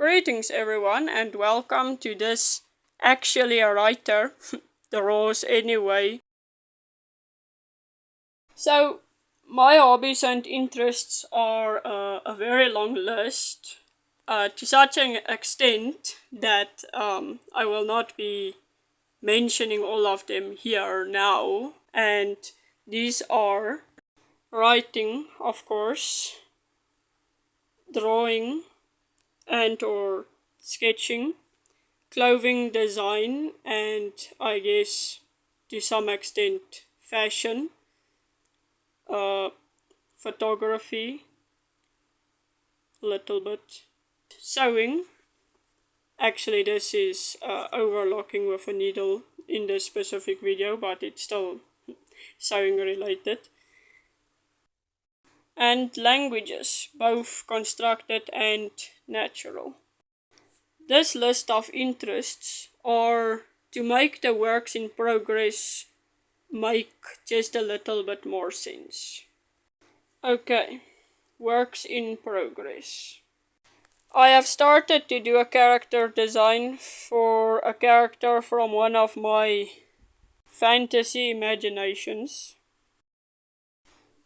Greetings everyone and welcome to this Actually a Writer draws anyway. So my hobbies and interests are a very long list, to such an extent that I will not be mentioning all of them here now, and these are writing, of course, drawing and or sketching, clothing design, and I guess to some extent fashion, photography, a little bit, sewing. Actually, this is overlocking with a needle in this specific video, but it's still sewing related. And languages, both constructed and natural. This list of interests are to make the works in progress make just a little bit more sense. Okay, works in progress. I have started to do a character design for a character from one of my fantasy imaginations.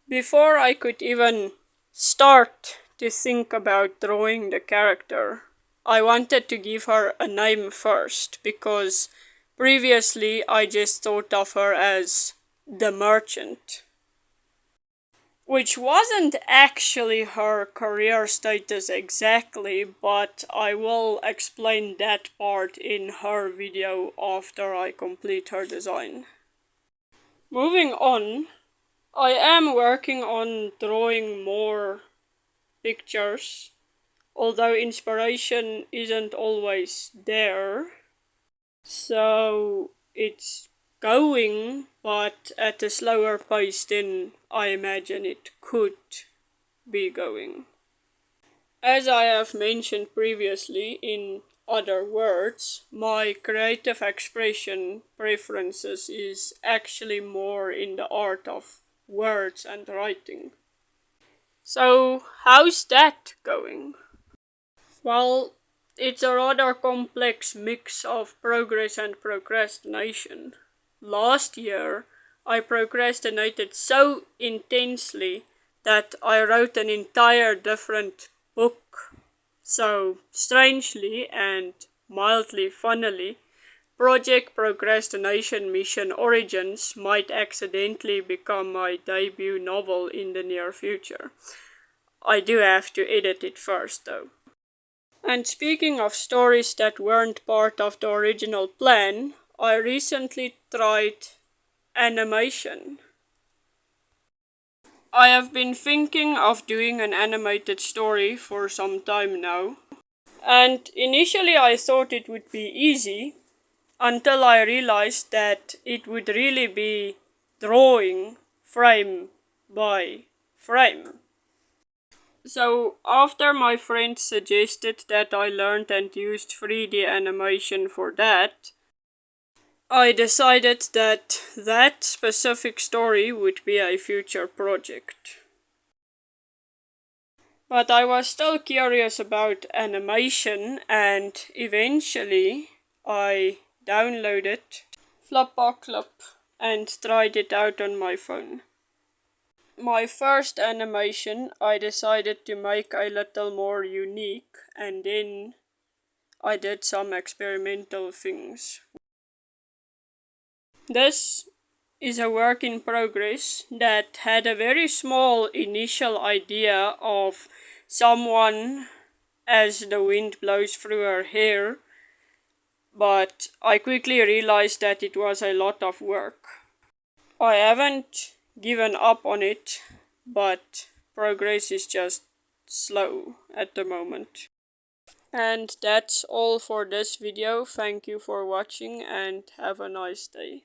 Before I could even start to think about drawing the character, I wanted to give her a name first, because previously I just thought of her as the merchant, which wasn't actually her career status exactly, but I will explain that part in her video after I complete her design. Moving on, I am working on drawing more pictures, although inspiration isn't always there. So it's going, but at a slower pace than I imagine it could be going. As I have mentioned previously, in other words, my creative expression preferences is actually more in the art of words and writing. So, how's that going? Well, it's a rather complex mix of progress and procrastination. Last year, I procrastinated so intensely that I wrote an entire different book. So, strangely and mildly funnily, Project Procrastination Mission Origins might accidentally become my debut novel in the near future. I do have to edit it first though. And speaking of stories that weren't part of the original plan, I recently tried animation. I have been thinking of doing an animated story for some time now. And initially I thought it would be easy, until I realized that it would really be drawing frame by frame. So after my friend suggested that I learned and used 3D animation for that, I decided that that specific story would be a future project. But I was still curious about animation, and eventually I downloaded Flippa and tried it out on my phone. My first animation I decided to make a little more unique, and then I did some experimental things. This is a work in progress that had a very small initial idea of someone as the wind blows through her hair, but I quickly realized that it was a lot of work. I haven't given up on it, but progress is just slow at the moment. And that's all for this video. Thank you for watching and have a nice day.